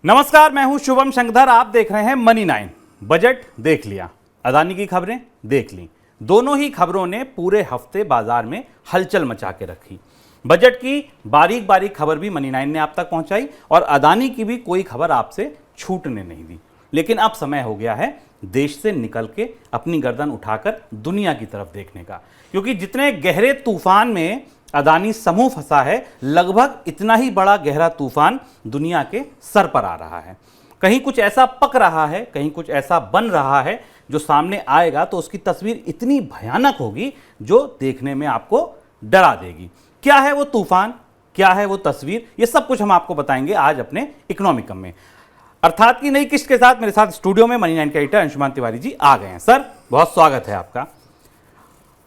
नमस्कार, मैं हूं शुभम शंकरधर। आप देख रहे हैं मनी 9। बजट देख लिया, अदानी की खबरें देख ली। दोनों ही खबरों ने पूरे हफ्ते बाजार में हलचल मचा के रखी। बजट की बारीक बारीक खबर भी मनी 9 ने आप तक पहुंचाई और अदानी की भी कोई खबर आपसे छूटने नहीं दी। लेकिन अब समय हो गया है देश से निकल के अपनी गर्दन उठाकर दुनिया की तरफ देखने का, क्योंकि जितने गहरे तूफान में अदानी समूह फंसा है, लगभग इतना ही बड़ा गहरा तूफान दुनिया के सर पर आ रहा है। कहीं कुछ ऐसा पक रहा है, कहीं कुछ ऐसा बन रहा है जो सामने आएगा तो उसकी तस्वीर इतनी भयानक होगी जो देखने में आपको डरा देगी। क्या है वो तूफान, क्या है वो तस्वीर, ये सब कुछ हम आपको बताएंगे आज अपने इकोनॉमिकम में। अर्थात की नई किस्त के साथ मेरे साथ स्टूडियो में मनी 9 के एडिटर अंशुमान तिवारी जी आ गए हैं। सर, बहुत स्वागत है आपका।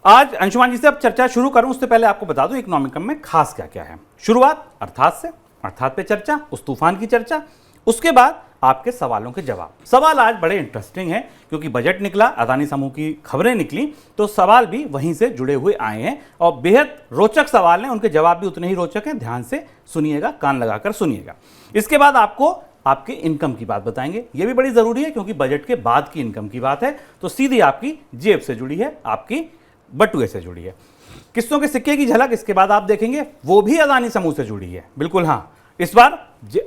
आज अंशुमान जी से अब चर्चा शुरू करूं उससे पहले आपको बता दूं इकोनॉमिकम में खास क्या क्या है। शुरुआत अर्थात से, अर्थात पे चर्चा, उस तूफान की चर्चा, उसके बाद आपके सवालों के जवाब। सवाल आज बड़े इंटरेस्टिंग हैं क्योंकि बजट निकला, अदानी समूह की खबरें निकली, तो सवाल भी वहीं से जुड़े हुए आए हैं और बेहद रोचक सवाल हैं। उनके जवाब भी उतने ही रोचक हैं। ध्यान से सुनिएगा, कान लगाकर सुनिएगा। इसके बाद आपको आपके इनकम की बात बताएंगे। यह भी बड़ी जरूरी है क्योंकि बजट के बाद की इनकम की बात है, तो सीधी आपकी जेब से जुड़ी है, आपकी बटुए से जुड़ी है। किस्तों के सिक्के की झलक इसके बाद आप देखेंगे, वो भी अदानी समूह से जुड़ी है। बिल्कुल हाँ, इस बार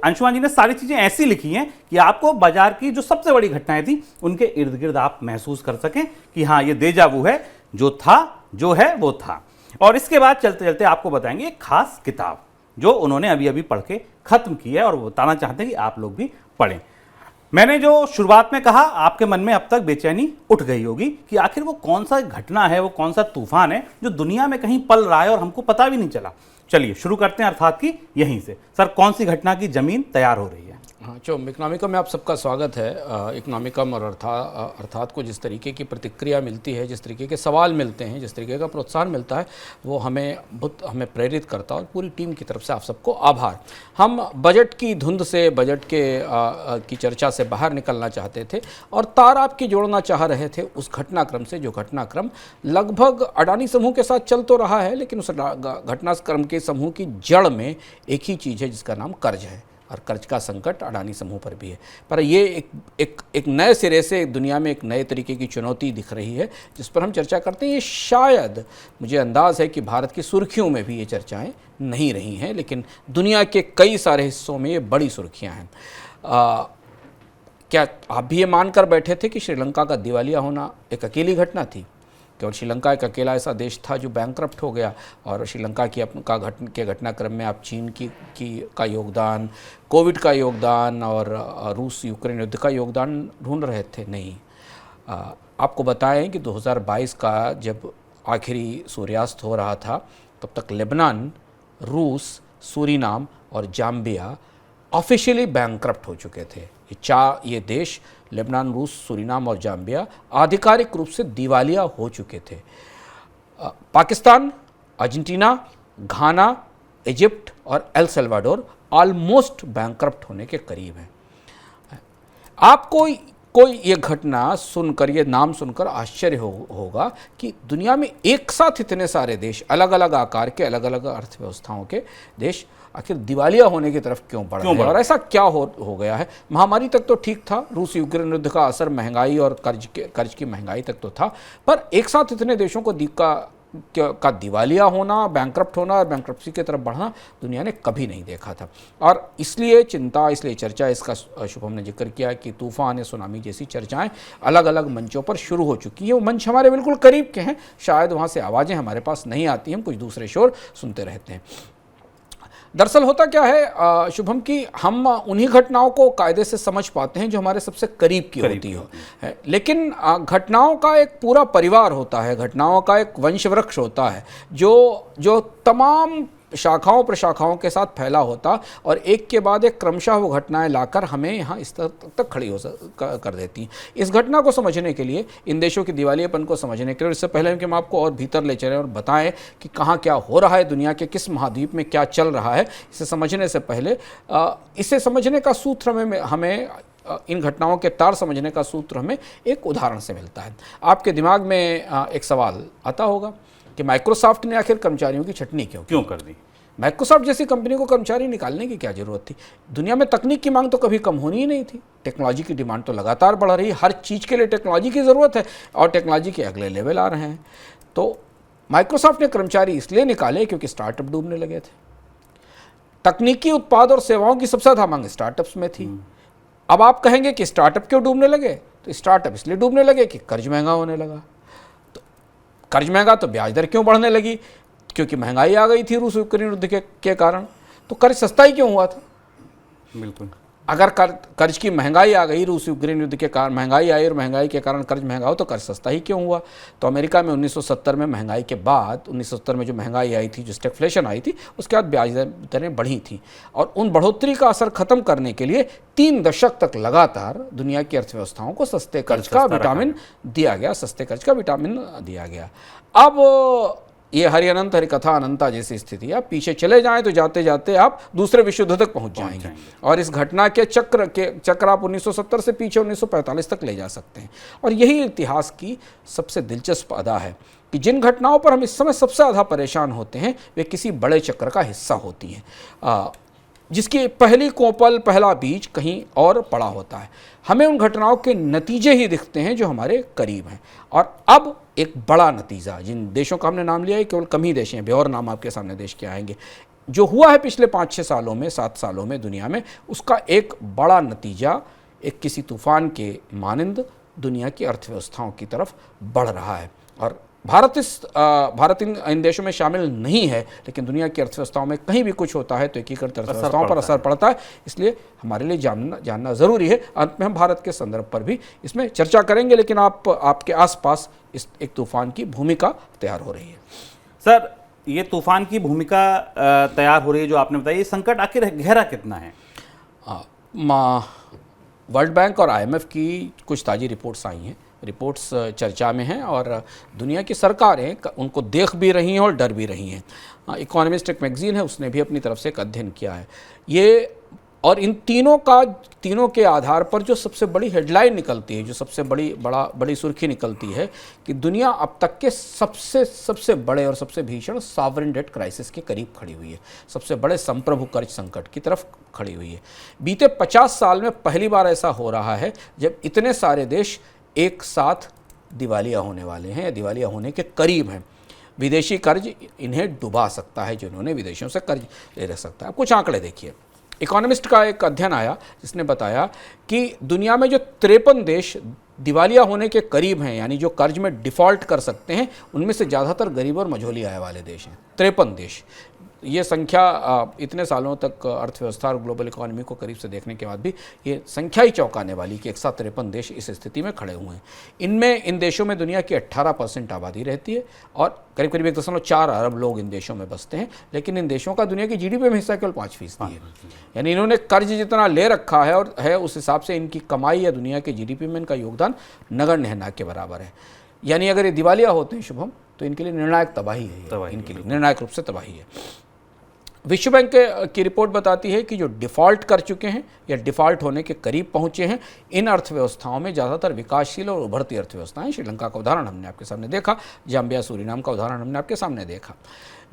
अंशुमान जी ने सारी चीजें ऐसी लिखी हैं कि आपको बाजार की जो सबसे बड़ी घटनाएं थी उनके इर्द गिर्द आप महसूस कर सकें कि हाँ, ये देजा वू है, जो था, जो है वो था। और इसके बाद चलते चलते आपको बताएंगे एक खास किताब जो उन्होंने अभी अभी पढ़ के खत्म की है और वो बताना चाहते हैं कि आप लोग भी पढ़ें। मैंने जो शुरुआत में कहा, आपके मन में अब तक बेचैनी उठ गई होगी कि आखिर वो कौन सा घटना है, वो कौन सा तूफान है जो दुनिया में कहीं पल रहा है और हमको पता भी नहीं चला। चलिए शुरू करते हैं अर्थात की यहीं से। सर, कौन सी घटना की जमीन तैयार हो रही है? हाँ, इकोनॉमिकम में आप सबका स्वागत है। इकोनॉमिकम और अर्थात को जिस तरीके की प्रतिक्रिया मिलती है, जिस तरीके के सवाल मिलते हैं, जिस तरीके का प्रोत्साहन मिलता है, वो हमें प्रेरित करता है और पूरी टीम की तरफ से आप सबको आभार। हम बजट की धुंध से, बजट की चर्चा से बाहर निकलना चाहते थे और तार आपकी जोड़ना चाह रहे थे उस घटनाक्रम से, जो घटनाक्रम लगभग अडानी समूह के साथ चल तो रहा है, लेकिन उस घटनाक्रम के समूह की जड़ में एक ही चीज़ है जिसका नाम कर्ज है और कर्ज का संकट अडानी समूह पर भी है। पर ये एक नए सिरे से दुनिया में एक नए तरीके की चुनौती दिख रही है जिस पर हम चर्चा करते हैं। ये शायद, मुझे अंदाज़ है कि भारत की सुर्खियों में भी ये चर्चाएं नहीं रही हैं, लेकिन दुनिया के कई सारे हिस्सों में ये बड़ी सुर्खियां हैं। क्या आप भी ये मानकर बैठे थे कि श्रीलंका का दिवालिया होना एक अकेली घटना थी? केवल श्रीलंका एक अकेला ऐसा देश था जो बैंकरप्ट हो गया और श्रीलंका के घटनाक्रम में आप चीन का योगदान, कोविड का योगदान और रूस यूक्रेन युद्ध का योगदान ढूंढ रहे थे? नहीं। आपको बताएं कि 2022 का जब आखिरी सूर्यास्त हो रहा था तब तक लेबनान, रूस, सूरीनाम और जाम्बिया ऑफिशियली बैंकरप्ट हो चुके थे। ये देश, लेबनान, रूस, सूरीनाम और जाम्बिया, आधिकारिक रूप से दिवालिया हो चुके थे। पाकिस्तान, अर्जेंटीना, घाना, इजिप्ट और एल सल्वाडोर ऑलमोस्ट बैंकरप्ट होने के करीब हैं। आपको कोई ये घटना सुनकर, ये नाम सुनकर आश्चर्य होगा कि दुनिया में एक साथ इतने सारे देश, अलग अलग आकार के, अलग अलग अर्थव्यवस्थाओं के देश आखिर दिवालिया होने की तरफ क्यों बढ़ रहे हैं और ऐसा क्या हो गया है। महामारी तक तो ठीक था, रूस यूक्रेन युद्ध का असर, महंगाई और कर्ज की महंगाई तक तो था, पर एक साथ इतने देशों को का दिवालिया होना, बैंकरप्ट होना और बैंकरप्सी की तरफ बढ़ना दुनिया ने कभी नहीं देखा था। और इसलिए चिंता, इसलिए चर्चा, इसका शुभम ने जिक्र किया कि तूफान या सुनामी जैसी चर्चाएं अलग अलग मंचों पर शुरू हो चुकी हैं। वो मंच हमारे बिल्कुल करीब के हैं, शायद वहाँ से आवाज़ें हमारे पास नहीं आती, हम कुछ दूसरे शोर सुनते रहते हैं। दरअसल होता क्या है शुभम, कि हम उन्हीं घटनाओं को कायदे से समझ पाते हैं जो हमारे सबसे करीब की होती है, लेकिन घटनाओं का एक पूरा परिवार होता है, घटनाओं का एक वंशवृक्ष होता है जो तमाम शाखाओं प्रशाखाओं के साथ फैला होता और एक के बाद एक क्रमशः वो घटनाएं लाकर हमें यहाँ इस तक खड़ी कर देती हैं। इस घटना को समझने के लिए, इन देशों की दिवालियापन को समझने के लिए, इससे पहले कि हम आपको और भीतर ले चलें और बताएं कि कहाँ क्या हो रहा है, दुनिया के किस महाद्वीप में क्या चल रहा है, इसे समझने से पहले इसे समझने का सूत्र हमें इन घटनाओं के तार समझने का सूत्र हमें एक उदाहरण से मिलता है। आपके दिमाग में एक सवाल आता होगा कि माइक्रोसॉफ्ट ने आखिर कर्मचारियों की छटनी क्यों कर दी? माइक्रोसॉफ्ट जैसी कंपनी को कर्मचारी निकालने की क्या जरूरत थी? दुनिया में तकनीक की मांग तो कभी कम होनी ही नहीं थी। टेक्नोलॉजी की डिमांड तो लगातार बढ़ रही है, हर चीज़ के लिए टेक्नोलॉजी की ज़रूरत है और टेक्नोलॉजी के अगले लेवल आ रहे हैं। तो माइक्रोसॉफ्ट ने कर्मचारी इसलिए निकाले क्योंकि स्टार्टअप डूबने लगे थे। तकनीकी उत्पाद और सेवाओं की सबसे ज़्यादा मांग स्टार्टअप्स में थी। अब आप कहेंगे कि स्टार्टअप क्यों डूबने लगे? तो स्टार्टअप इसलिए डूबने लगे कि कर्ज महंगा होने लगा। तो कर्ज महंगा तो ब्याज दर क्यों बढ़ने लगी? क्योंकि महंगाई आ गई थी रूस यूक्रेन युद्ध के कारण। तो कर्ज सस्ता ही क्यों हुआ था? बिल्कुल। अगर कर्ज की महंगाई आ गई, रूस यूक्रेन युद्ध के कारण महंगाई आई और महंगाई के कारण कर्ज महंगा हो, तो कर्ज सस्ता ही क्यों हुआ? तो अमेरिका में 1970 में महंगाई के बाद, 1970 में जो महंगाई आई थी, जो स्टैगफ्लेशन आई थी, उसके बाद ब्याज दरें बढ़ी थी और उन बढ़ोतरी का असर खत्म करने के लिए 3 दशक तक लगातार दुनिया की अर्थव्यवस्थाओं को सस्ते कर्ज का विटामिन दिया गया, सस्ते कर्ज का विटामिन दिया गया। अब ये हरि अनंत हरि कथा अनंता जैसी स्थिति, आप पीछे चले जाएं तो जाते जाते आप दूसरे विश्व युद्ध तक पहुंच जाएंगे और इस घटना के चक्र आप 1970 से पीछे 1945 तक ले जा सकते हैं। और यही इतिहास की सबसे दिलचस्प अदा है कि जिन घटनाओं पर हम इस समय सबसे ज़्यादा परेशान होते हैं वे किसी बड़े चक्र का हिस्सा होती हैं, जिसकी पहली कोपल, पहला बीज कहीं और पड़ा होता है। हमें उन घटनाओं के नतीजे ही दिखते हैं जो हमारे करीब हैं। और अब एक बड़ा नतीजा, जिन देशों का हमने नाम लिया है, केवल कम ही देश हैं, और नाम आपके सामने देश के आएंगे, जो हुआ है पिछले 5-6 सालों में, 7 सालों में दुनिया में, उसका एक बड़ा नतीजा एक किसी तूफान के मानिंद दुनिया की अर्थव्यवस्थाओं की तरफ बढ़ रहा है। और भारत इन देशों में शामिल नहीं है, लेकिन दुनिया की अर्थव्यवस्थाओं में कहीं भी कुछ होता है तो एकीकृत अर्थव्यवस्थाओं पर असर पड़ता है। इसलिए हमारे लिए जानना ज़रूरी है। अंत में हम भारत के संदर्भ पर भी इसमें चर्चा करेंगे, लेकिन आपके आसपास इस एक तूफान की भूमिका तैयार हो रही है। सर, ये तूफान की भूमिका तैयार हो रही है जो आपने बताया, ये संकट आखिर गहरा कितना है? वर्ल्ड बैंक और IMF की कुछ ताज़ी रिपोर्ट्स आई हैं, रिपोर्ट्स चर्चा में हैं और दुनिया की सरकारें उनको देख भी रही हैं और डर भी रही हैं। इकोनॉमिस्ट एक मैगजीन है, उसने भी अपनी तरफ से एक अध्ययन किया है ये, और इन तीनों के आधार पर जो सबसे बड़ी हेडलाइन निकलती है, जो सबसे बड़ी सुर्खी निकलती है कि दुनिया अब तक के सबसे बड़े और सबसे भीषण सॉवरेन डेट क्राइसिस के करीब खड़ी हुई है, सबसे बड़े संप्रभु कर्ज संकट की तरफ खड़ी हुई है। बीते 50 साल में पहली बार ऐसा हो रहा है जब इतने सारे देश एक साथ दिवालिया होने वाले हैं या दिवालिया होने के करीब हैं। विदेशी कर्ज इन्हें डुबा सकता है, जिन्होंने विदेशों से कर्ज ले रख सकता है। अब कुछ आंकड़े देखिए। इकोनॉमिस्ट का एक अध्ययन आया जिसने बताया कि दुनिया में जो 53 देश दिवालिया होने के करीब हैं, यानी जो कर्ज में डिफ़ॉल्ट कर सकते हैं, उनमें से ज़्यादातर गरीब और मझोली आय वाले देश हैं। 53 देश। ये संख्या इतने सालों तक अर्थव्यवस्था और ग्लोबल इकोनॉमी को करीब से देखने के बाद भी ये संख्या ही चौंकाने वाली कि एक साथ 53 देश इस स्थिति में खड़े हुए हैं। इन देशों में दुनिया की 18% आबादी रहती है और करीब करीब 1.4 अरब लोग इन देशों में बसते हैं, लेकिन इन देशों का दुनिया की GDP में हिस्सा केवल 5% है। यानी इन्होंने कर्ज जितना ले रखा है और है, उस हिसाब से इनकी कमाई या दुनिया के GDP में इनका योगदान नगण्य ना के बराबर है। यानी अगर ये दिवालिया होते हैं शुभम, तो इनके लिए निर्णायक तबाही है, इनके लिए निर्णायक रूप से तबाही है। विश्व बैंक की रिपोर्ट बताती है कि जो डिफ़ॉल्ट कर चुके हैं या डिफ़ॉल्ट होने के करीब पहुंचे हैं, इन अर्थव्यवस्थाओं में ज़्यादातर विकासशील और उभरती अर्थव्यवस्थाएं। श्रीलंका का उदाहरण हमने आपके सामने देखा, जाम्बिया, सूरीनाम का उदाहरण हमने आपके सामने देखा।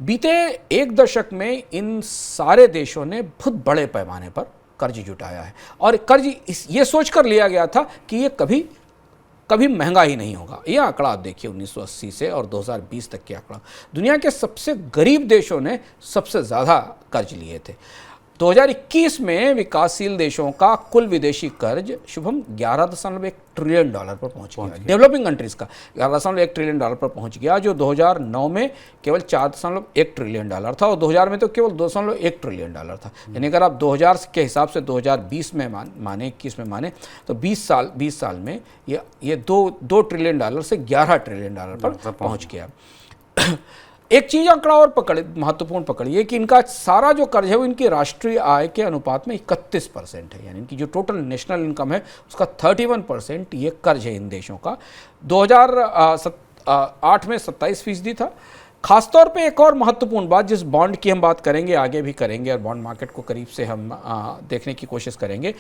बीते 1 दशक में इन सारे देशों ने बहुत बड़े पैमाने पर कर्ज जुटाया है और कर्ज ये सोच कर लिया गया था कि ये कभी महंगा ही नहीं होगा। यह आंकड़ा आप देखिए 1980 से और 2020 तक के आंकड़ा। दुनिया के सबसे गरीब देशों ने सबसे ज़्यादा कर्ज लिए थे। 2021 में विकासशील देशों का कुल विदेशी कर्ज शुभम 11.1 ट्रिलियन डॉलर पर पहुंच गया। डेवलपिंग कंट्रीज़ का 11.1 ट्रिलियन डॉलर पर पहुंच गया, जो 2009 में केवल 4.1 ट्रिलियन डॉलर था और 2000 में तो केवल 2.1 ट्रिलियन डॉलर था। यानी अगर आप 2000 के हिसाब से 2020 में माने 21 में माने तो 20 साल में ये 2 ट्रिलियन डॉलर से 11 ट्रिलियन डॉलर पर पहुँच गया। एक चीज़ आंकड़ा और महत्वपूर्ण पकड़िए कि इनका सारा जो कर्ज है वो इनकी राष्ट्रीय आय के अनुपात में 31% है। यानी इनकी जो टोटल नेशनल इनकम है उसका 31% ये कर्ज है इन देशों का। 2008 में 27% था। खासतौर पे एक और महत्वपूर्ण बात, जिस बॉन्ड की हम बात करेंगे, आगे भी करेंगे और बॉन्ड मार्केट को करीब से हम देखने की कोशिश करेंगे।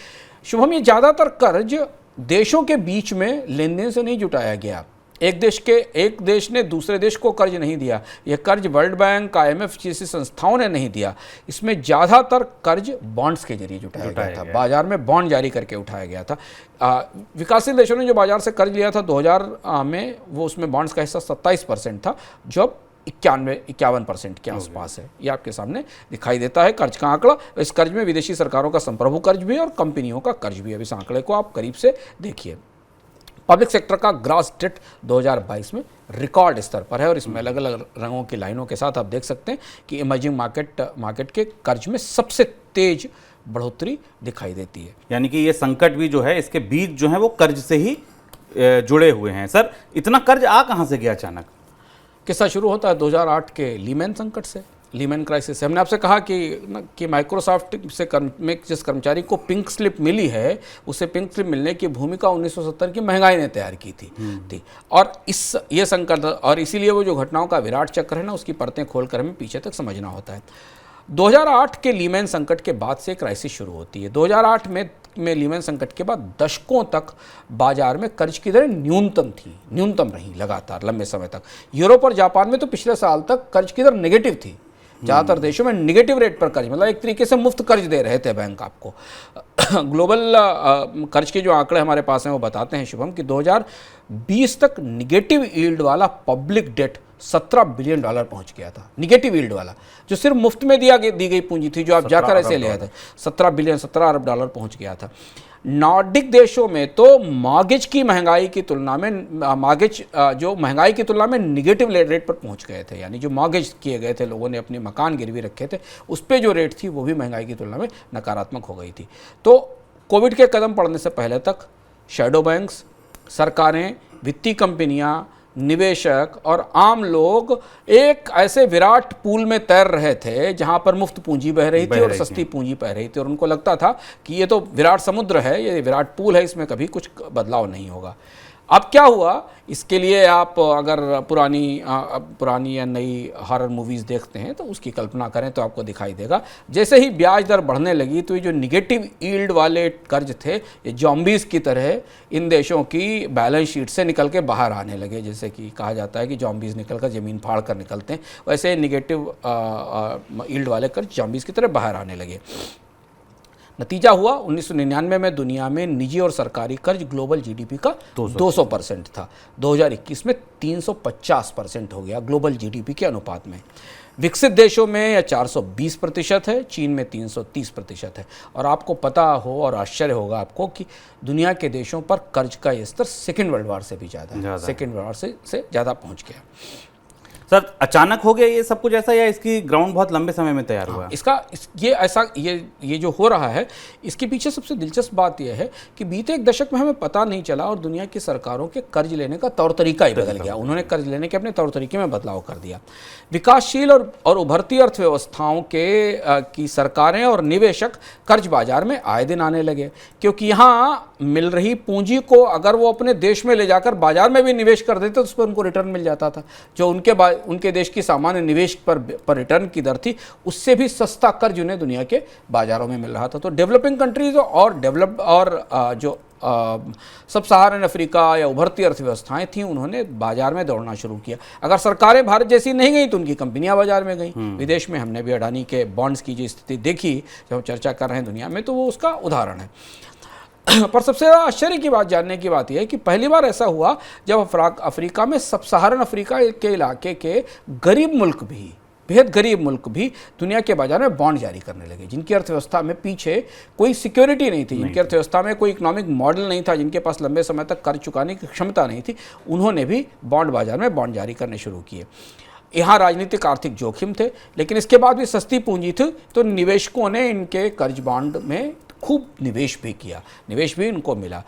शुभम, ये ज़्यादातर कर्ज देशों के बीच में लेन देन से नहीं जुटाया गया, एक देश ने दूसरे देश को कर्ज नहीं दिया। यह कर्ज वर्ल्ड बैंक, IMF जैसी संस्थाओं ने नहीं दिया। इसमें ज़्यादातर कर्ज बॉन्ड्स के जरिए जुटाया गया था, बाजार में बॉन्ड जारी करके उठाया गया था। विकासशील देशों ने जो बाजार से कर्ज लिया था 2000 में, वो उसमें बॉन्ड्स का हिस्सा 27% था, जो अब 51% के आसपास है। ये आपके सामने दिखाई देता है कर्ज का आंकड़ा। इस कर्ज में विदेशी सरकारों का संप्रभु कर्ज भी है और कंपनियों का कर्ज भी है। इस आंकड़े को आप करीब से देखिए। पब्लिक सेक्टर का ग्रॉस डेट 2022 में रिकॉर्ड स्तर पर है और इसमें अलग अलग रंगों की लाइनों के साथ आप देख सकते हैं कि इमर्जिंग मार्केट के कर्ज में सबसे तेज बढ़ोतरी दिखाई देती है। यानी कि ये संकट भी जो है, इसके बीज जो है वो कर्ज से ही जुड़े हुए हैं। सर, इतना कर्ज आ कहाँ से गया अचानक? किस्सा शुरू होता है 2008 के लीमैन संकट से, लीमैन क्राइसिस से। हमने आपसे कहा कि माइक्रोसॉफ्ट से में जिस कर्मचारी को पिंक स्लिप मिली है, उसे पिंक स्लिप मिलने की भूमिका 1970 की महंगाई ने तैयार की थी। और ये संकट, और इसीलिए वो जो घटनाओं का विराट चक्र है ना, उसकी परतें खोलकर हमें पीछे तक समझना होता है। 2008 के लीमैन संकट के बाद से क्राइसिस शुरू होती है। 2008 में लीमैन संकट के बाद दशकों तक बाजार में कर्ज की दरें न्यूनतम रही लगातार लंबे समय तक। यूरोप और जापान में तो पिछले साल तक कर्ज की दर नेगेटिव थी। ज़्यादातर देशों में नेगेटिव रेट पर कर्ज, मतलब एक तरीके से मुफ्त कर्ज दे रहे थे बैंक आपको। ग्लोबल कर्ज के जो आंकड़े हमारे पास हैं वो बताते हैं शुभम कि 2020 तक निगेटिव यील्ड वाला पब्लिक डेट $17 बिलियन पहुंच गया था। निगेटिव यील्ड वाला, जो सिर्फ मुफ्त में दी गई पूंजी थी, जो आप जाकर ऐसे ले आए थे, $17 अरब पहुंच गया था। नॉर्डिक देशों में तो मॉर्गेज की महंगाई की तुलना में जो महंगाई की तुलना में निगेटिव रेट पर पहुंच गए थे। यानी जो मॉर्गेज किए गए थे, लोगों ने अपने मकान गिरवी रखे थे, उस पर जो रेट थी वो भी महंगाई की तुलना में नकारात्मक हो गई थी। तो कोविड के कदम पड़ने से पहले तक शैडो बैंक्स, सरकारें, वित्तीय कंपनियां, निवेशक और आम लोग एक ऐसे विराट पूल में तैर रहे थे जहां पर मुफ्त पूंजी बह रही थी और सस्ती पूंजी बह रही थी, और उनको लगता था कि ये तो विराट समुद्र है, ये विराट पूल है, इसमें कभी कुछ बदलाव नहीं होगा। अब क्या हुआ, इसके लिए आप अगर पुरानी या नई हॉरर मूवीज़ देखते हैं तो उसकी कल्पना करें तो आपको दिखाई देगा, जैसे ही ब्याज दर बढ़ने लगी तो ये जो निगेटिव यील्ड वाले कर्ज थे, ये जॉम्बीज़ की तरह इन देशों की बैलेंस शीट से निकल के बाहर आने लगे। जैसे कि कहा जाता है कि जॉम्बीज़ निकल कर ज़मीन फाड़ कर निकलते हैं, वैसे निगेटिव यील्ड वाले कर्ज जॉम्बीज़ की तरह बाहर आने लगे। नतीजा हुआ 1999 में दुनिया में निजी और सरकारी कर्ज ग्लोबल जीडीपी का 200% था। 2021 में 350% हो गया ग्लोबल जीडीपी के अनुपात में। विकसित देशों में यह 420% है, चीन में 330% है। और आपको पता हो और आश्चर्य होगा आपको कि दुनिया के देशों पर कर्ज का ये स्तर सेकेंड वर्ल्ड वॉर से भी ज़्यादा है, सेकेंड वर्ल्ड वॉर से ज़्यादा पहुँच गया। सर, अचानक हो गया ये सब कुछ ऐसा, या इसकी ग्राउंड बहुत लंबे समय में तैयार हुआ? ये जो हो रहा है, इसके पीछे सबसे दिलचस्प बात यह है कि बीते एक दशक में हमें पता नहीं चला और दुनिया की सरकारों के कर्ज लेने का तौर तरीका ही बदल गया। उन्होंने कर्ज लेने के अपने तौर तरीके में बदलाव कर दिया। विकासशील और उभरती अर्थव्यवस्थाओं की सरकारें और निवेशक कर्ज बाजार में आए दिन आने लगे, क्योंकि यहाँ मिल रही पूंजी को अगर वो अपने देश में ले जाकर बाजार में भी निवेश कर देते तो उस पर उनको रिटर्न मिल जाता था, जो उनके देश की सामान्य निवेश पर रिटर्न की दर थी, उससे भी सस्ता कर्ज उन्हें दुनिया के बाजारों में मिल रहा था। तो डेवलपिंग कंट्रीज और डेवलप्ड और जो सब सहारन अफ्रीका या उभरती अर्थव्यवस्थाएं थीं, उन्होंने बाजार में दौड़ना शुरू किया। अगर सरकारें भारत जैसी नहीं गई तो उनकी कंपनियां बाजार में गईं। विदेश में हमने भी अडानी के बॉन्ड्स की जो स्थिति देखी, जब हम चर्चा कर रहे हैं दुनिया में, तो वो उसका उदाहरण है। पर सबसे ज़्यादा आश्चर्य की बात, जानने की बात यह है कि पहली बार ऐसा हुआ जब अफ्रीका में, सब सहारन अफ्रीका के इलाके के गरीब मुल्क भी, बेहद गरीब मुल्क भी दुनिया के बाजार में बॉन्ड जारी करने लगे, जिनकी अर्थव्यवस्था में पीछे कोई सिक्योरिटी नहीं थी, जिनकी अर्थव्यवस्था में कोई इकोनॉमिक मॉडल नहीं था, जिनके पास लंबे समय तक कर्ज चुकाने की क्षमता नहीं थी, उन्होंने भी बॉन्ड बाजार में बॉन्ड जारी करने शुरू किए। यहाँ राजनीतिक आर्थिक जोखिम थे, लेकिन इसके बाद भी सस्ती पूंजी थी, तो निवेशकों ने इनके कर्ज बॉन्ड में खूब निवेश भी किया, निवेश भी उनको मिला।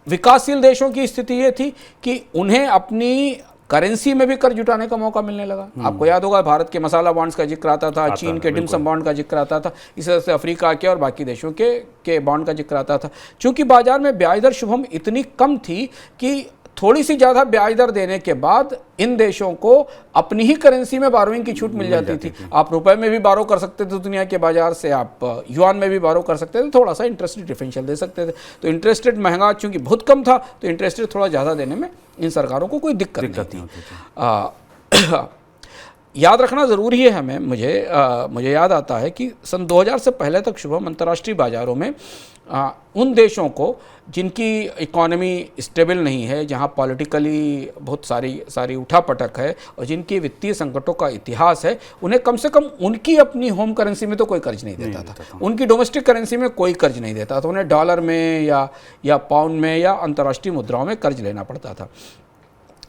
विकासशील देशों की स्थिति ये थी कि उन्हें अपनी करेंसी में भी कर्ज जुटाने का मौका मिलने लगा। आपको याद होगा भारत के मसाला बॉन्ड्स का जिक्र आता था, चीन के डिमसम बॉन्ड का जिक्र आता था, इस तरह से अफ्रीका के और बाकी देशों के बॉन्ड का जिक्र आता था। चूंकि बाजार में ब्याज दर शुभम इतनी कम थी कि थोड़ी सी ज़्यादा ब्याज दर देने के बाद इन देशों को अपनी ही करेंसी में बारोइंग की छूट मिल जाती थी। आप रुपए में भी बारो कर सकते थे दुनिया के बाजार से, आप युआन में भी बारो कर सकते थे, थोड़ा सा इंटरेस्ट रेट डिफरेंशियल दे सकते थे। तो इंटरेस्ट रेट महंगा चूंकि बहुत कम था तो इंटरेस्ट रेट थोड़ा ज़्यादा देने में इन सरकारों को कोई दिक्कत नहीं थी। याद रखना ज़रूरी है हमें, मुझे याद आता है कि सन 2000 से पहले तक शुभम अंतर्राष्ट्रीय बाज़ारों में उन देशों को जिनकी इकोनॉमी स्टेबल नहीं है, जहां पॉलिटिकली बहुत सारी उठापटक है और जिनकी वित्तीय संकटों का इतिहास है, उन्हें कम से कम उनकी अपनी होम करेंसी में तो कोई कर्ज नहीं देता था। उनकी डोमेस्टिक करेंसी में कोई कर्ज नहीं देता था। उन्हें डॉलर में या पाउंड में या अंतर्राष्ट्रीय मुद्राओं में कर्ज लेना पड़ता था।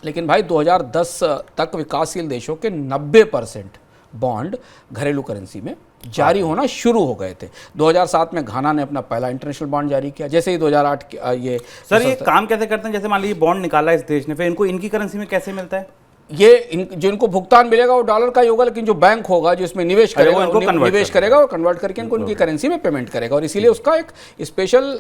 लेकिन भाई 2010 तक विकासशील देशों के 90% बॉन्ड घरेलू करेंसी में जारी होना शुरू हो गए थे। 2007 में घाना ने अपना पहला इंटरनेशनल बॉन्ड जारी किया। जैसे ही 2008 ये सर ये काम कैसे करते हैं? जैसे मान लीजिए बॉन्ड निकाला इस देश ने, फिर इनको इनकी करेंसी में कैसे मिलता है? जो इनको भुगतान मिलेगा वो डॉलर का ही होगा, लेकिन जो बैंक होगा जो इसमें निवेश करेगा और कन्वर्ट करके इनको उनकी करेंसी में पेमेंट करेगा, और इसीलिए उसका एक स्पेशल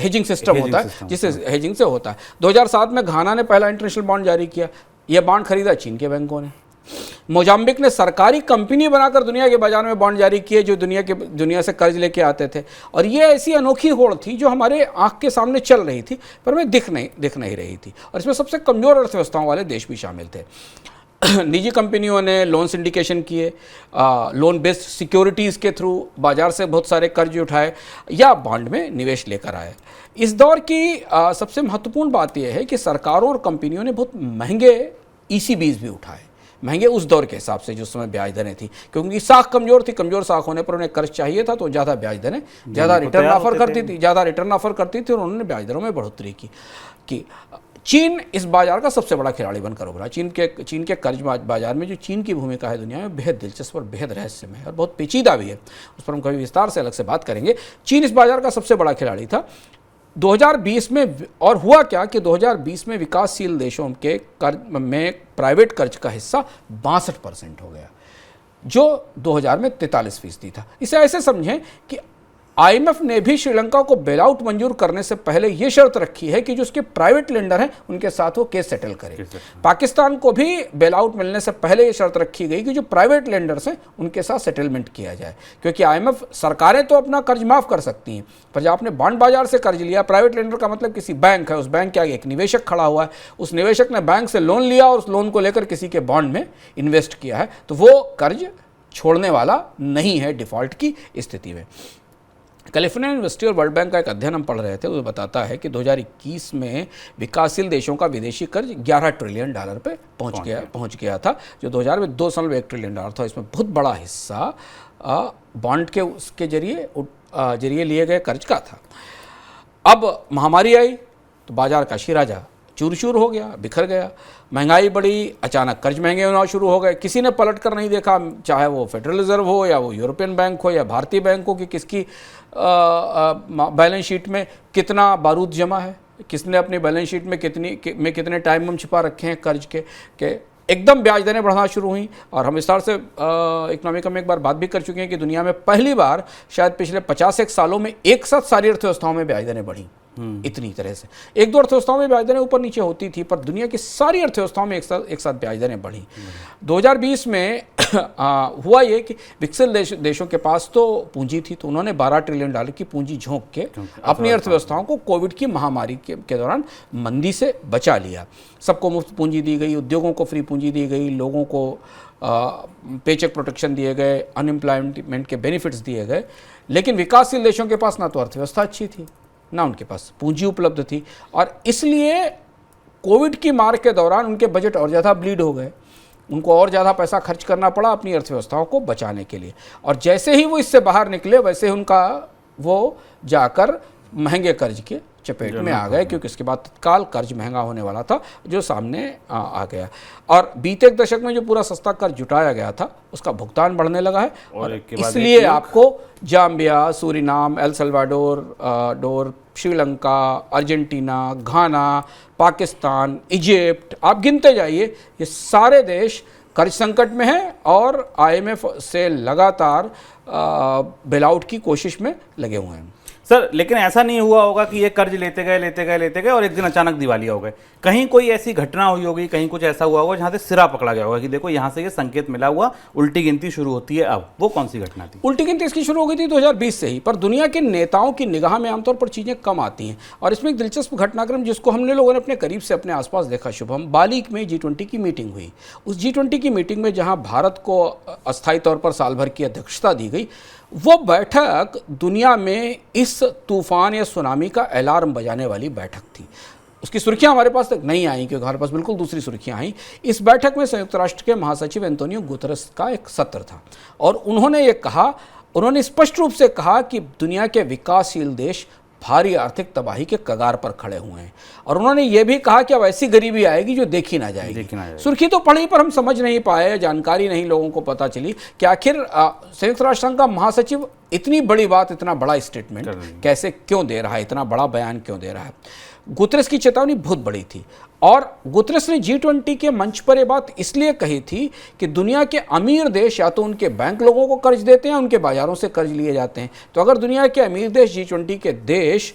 हेजिंग सिस्टम होता है जिससे हेजिंग से होता है। 2007 में घाना ने पहला इंटरनेशनल बॉन्ड जारी किया। यह बॉन्ड खरीदा चीन के बैंकों ने। मोजाम्बिक ने सरकारी कंपनी बनाकर दुनिया के बाजार में बॉन्ड जारी किए जो दुनिया से कर्ज लेके आते थे, और ये ऐसी अनोखी होड़ थी जो हमारे आंख के सामने चल रही थी पर वे दिख नहीं रही थी, और इसमें सबसे कमजोर अर्थव्यवस्थाओं वाले देश भी शामिल थे। निजी कंपनियों ने लोन सिंडिकेशन किए, लोन बेस्ड सिक्योरिटीज़ के थ्रू बाजार से बहुत सारे कर्ज उठाए या बॉन्ड में निवेश लेकर आए। इस दौर की सबसे महत्वपूर्ण बात यह है कि सरकारों और कंपनियों ने बहुत महंगे ECBs भी उठाए, महंगे उस दौर के हिसाब से जो समय ब्याज दरें थी, क्योंकि साख कमजोर थी। कमजोर साख होने पर उन्हें कर्ज चाहिए था तो ज़्यादा ब्याज दरें, ज़्यादा रिटर्न ऑफर करती थी और उन्होंने ब्याज दरों में बढ़ोतरी की। चीन इस बाजार का सबसे बड़ा खिलाड़ी बनकर उभरा। चीन के कर्ज बाजार में जो चीन की भूमिका है दुनिया में बेहद दिलचस्प और बेहद रहस्यमय है और बहुत पेचीदा भी है, उस पर हम कभी विस्तार से अलग से बात करेंगे। चीन इस बाजार का सबसे बड़ा खिलाड़ी था 2020 में। और हुआ क्या कि 2020 में विकासशील देशों के कर्ज में प्राइवेट कर्ज का हिस्सा 62% हो गया, जो 2000 में 43% था। इसे ऐसे समझें कि IMF ने भी श्रीलंका को बेलआउट मंजूर करने से पहले यह शर्त रखी है कि जो उसके प्राइवेट लेंडर हैं उनके साथ वो केस सेटल करे। पाकिस्तान को भी बेलआउट मिलने से पहले यह शर्त रखी गई कि जो प्राइवेट लेंडर्स हैं उनके साथ सेटलमेंट किया जाए, क्योंकि IMF सरकारें तो अपना कर्ज माफ कर सकती हैं, पर जब आपने बॉन्ड बाजार से कर्ज लिया, प्राइवेट लेंडर का मतलब किसी बैंक है, उस बैंक के आगे एक निवेशक खड़ा हुआ है, उस निवेशक ने बैंक से लोन लिया और उस लोन को लेकर किसी के बॉन्ड में इन्वेस्ट किया है, तो वो कर्ज छोड़ने वाला नहीं है डिफॉल्ट की स्थिति में। कैलिफोर्निया यूनिवर्सिटी और वर्ल्ड बैंक का एक अध्ययन हम पढ़ रहे थे, वो बताता है कि 2021 में विकासशील देशों का विदेशी कर्ज $11 ट्रिलियन पे पहुंच गया था, जो 2000 में $2.1 ट्रिलियन था। इसमें बहुत बड़ा हिस्सा बॉन्ड के उसके जरिए लिए गए कर्ज का था। अब महामारी आई तो बाजार का शिराजा चूर चूर हो गया, बिखर गया, महंगाई बढ़ी, अचानक कर्ज महंगे होना शुरू हो गए। किसी ने पलट कर नहीं देखा, चाहे वो फेडरल रिजर्व हो या वो यूरोपियन बैंक हो या भारतीय बैंक हो, कि किसकी बैलेंस शीट में कितना बारूद जमा है, किसने अपनी बैलेंस शीट में कितने टाइम बम छिपा रखे हैं कर्ज के एकदम ब्याज दरें बढ़ना शुरू हुई। और हम विस्तार से इकोनॉमिक में एक बार बात भी कर चुके हैं कि दुनिया में पहली बार शायद पिछले 50 सालों में एक साथ सारी अर्थव्यवस्थाओं में ब्याज दरें बढ़ी इतनी तरह से। एक दो अर्थव्यवस्थाओं में ब्याज दरें ऊपर नीचे होती थी, पर दुनिया की सारी अर्थव्यवस्थाओं में एक साथ ब्याज दरें बढ़ी। 2020 में हुआ ये कि विकसित देशों के पास तो पूंजी थी, तो उन्होंने $12 ट्रिलियन की पूंजी झोंक के अपनी अर्थव्यवस्थाओं को कोविड की महामारी के दौरान मंदी से बचा लिया। सबको मुफ्त पूंजी दी गई, उद्योगों को फ्री पूंजी दी गई, लोगों को पेचेक प्रोटेक्शन दिए गए, अनएम्प्लॉयमेंट के बेनिफिट्स दिए गए। लेकिन विकासशील देशों के पास ना तो अर्थव्यवस्था अच्छी थी, ना उनके पास पूंजी उपलब्ध थी, और इसलिए कोविड की मार के दौरान उनके बजट और ज़्यादा ब्लीड हो गए। उनको और ज़्यादा पैसा खर्च करना पड़ा अपनी अर्थव्यवस्थाओं को बचाने के लिए, और जैसे ही वो इससे बाहर निकले वैसे ही उनका वो जाकर महंगे कर्ज के चपेट में आ गए, क्योंकि इसके बाद तत्काल कर्ज महंगा होने वाला था जो सामने आ गया। और बीते एक दशक में जो पूरा सस्ता कर्ज जुटाया गया था उसका भुगतान बढ़ने लगा है, और इसलिए आपको Zambia, Suriname, El Salvador, Sri Lanka, Argentina, Ghana, Pakistan, Egypt, आप गिनते जाइए, ये सारे देश कर्ज संकट में हैं और IMF से लगातार बेलआउट की कोशिश में लगे हुए हैं। सर लेकिन ऐसा नहीं हुआ होगा कि ये कर्ज लेते गए और एक दिन अचानक दिवालिया हो गए। कहीं कोई ऐसी घटना हुई होगी, कहीं कुछ ऐसा हुआ होगा जहां से सिरा पकड़ा गया होगा कि देखो यहां से ये संकेत मिला हुआ, उल्टी गिनती शुरू होती है। अब वो कौन सी घटना थी? उल्टी गिनती इसकी शुरू हो गई थी 2020 से ही, पर दुनिया के नेताओं की निगाह में आमतौर पर चीज़ें कम आती हैं। और इसमें एक दिलचस्प घटनाक्रम जिसको हमने लोगों ने अपने करीब से अपने आसपास देखा शुभम, बाली में G20 की मीटिंग हुई। उस G20 की मीटिंग में जहां भारत को अस्थायी तौर पर साल भर की अध्यक्षता दी गई, वो बैठक दुनिया में इस तूफान या सुनामी का अलार्म बजाने वाली बैठक थी। उसकी सुर्खियां हमारे पास तक नहीं आई क्योंकि हमारे पास बिल्कुल दूसरी सुर्खियां आई। इस बैठक में संयुक्त राष्ट्र के महासचिव एंटोनियो गुतेरेस का एक सत्र था और उन्होंने स्पष्ट रूप से कहा कि दुनिया के विकासशील देश भारी आर्थिक तबाही के कगार पर खड़े हुए हैं। और उन्होंने ये भी कहा कि अब ऐसी गरीबी आएगी जो देखी ना जाएगी। सुर्खी तो पढ़ी पर हम समझ नहीं पाए, जानकारी नहीं लोगों को पता चली कि आखिर संयुक्त राष्ट्र संघ का महासचिव इतनी बड़ी बात, इतना बड़ा स्टेटमेंट कैसे क्यों दे रहा है, इतना बड़ा बयान क्यों दे रहा है। गुतेरेस की चेतावनी बहुत बड़ी थी और गुतेरेस ने G20 के मंच पर यह बात इसलिए कही थी कि दुनिया के अमीर देश या तो उनके बैंक लोगों को कर्ज देते हैं, उनके बाजारों से कर्ज लिए जाते हैं। तो अगर दुनिया के अमीर देश, G20 के देश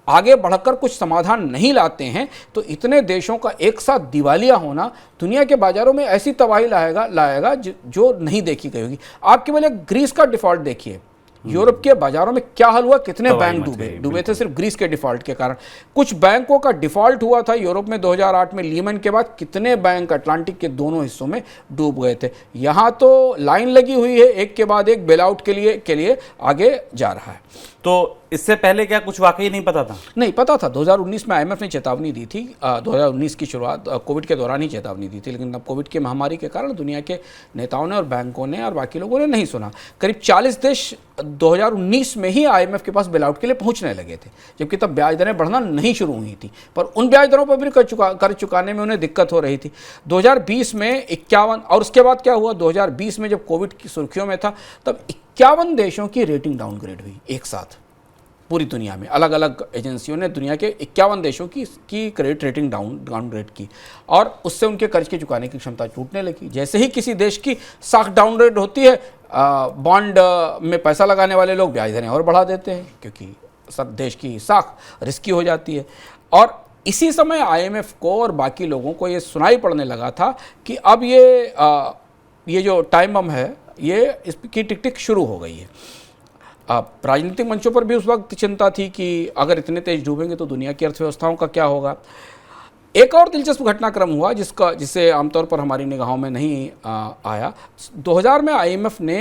आगे बढ़कर कुछ समाधान नहीं लाते हैं तो इतने देशों का एक साथ दिवालिया होना दुनिया के बाजारों में ऐसी तबाही लाएगा जो नहीं देखी गई होगी। आप केवल एक ग्रीस का डिफॉल्ट देखिए, यूरोप के बाजारों में क्या हाल हुआ, कितने बैंक डूबे थे सिर्फ ग्रीस के डिफॉल्ट के कारण। कुछ बैंकों का डिफॉल्ट हुआ था यूरोप में 2008 में लीमन के बाद, कितने बैंक अटलांटिक के दोनों हिस्सों में डूब गए थे। यहाँ तो लाइन लगी हुई है, एक के बाद एक बेल आउट के लिए आगे जा रहा है। तो इससे पहले क्या कुछ वाकई नहीं पता था? नहीं पता था। 2019 में IMF ने चेतावनी दी थी, 2019 की शुरुआत कोविड के दौरान ही चेतावनी दी थी, लेकिन अब कोविड की महामारी के कारण दुनिया के नेताओं ने और बैंकों ने और बाकी लोगों ने नहीं सुना। करीब 40 देश 2019 में ही IMF के पास बेल आउट के लिए पहुंचने लगे थे, जबकि तब ब्याज दरें बढ़ना नहीं शुरू हुई थी, पर उन ब्याज दरों पर भी कर चुकाने में उन्हें दिक्कत हो रही थी। 2020 में 51, और उसके बाद क्या हुआ, 2020 में जब कोविड की सुर्खियों में था तब 51 देशों की रेटिंग डाउनग्रेड हुई एक साथ पूरी दुनिया में। अलग अलग एजेंसियों ने दुनिया के 51 देशों की क्रेडिट रेटिंग डाउनग्रेड की और उससे उनके कर्ज के चुकाने की क्षमता टूटने लगी। जैसे ही किसी देश की साख डाउनग्रेड होती है, बॉन्ड में पैसा लगाने वाले लोग ब्याज दरें और बढ़ा देते हैं क्योंकि सब देश की साख रिस्की हो जाती है। और इसी समय IMF को और बाकी लोगों को ये सुनाई पड़ने लगा था कि अब ये जो टाइम बम है, ये इसकी टिक टिक शुरू हो गई है। राजनीतिक मंचों पर भी उस वक्त चिंता थी कि अगर इतने तेज डूबेंगे तो दुनिया की अर्थव्यवस्थाओं का क्या होगा। एक और दिलचस्प घटनाक्रम हुआ जिसे आमतौर पर हमारी निगाहों में नहीं आया। 2000 में IMF ने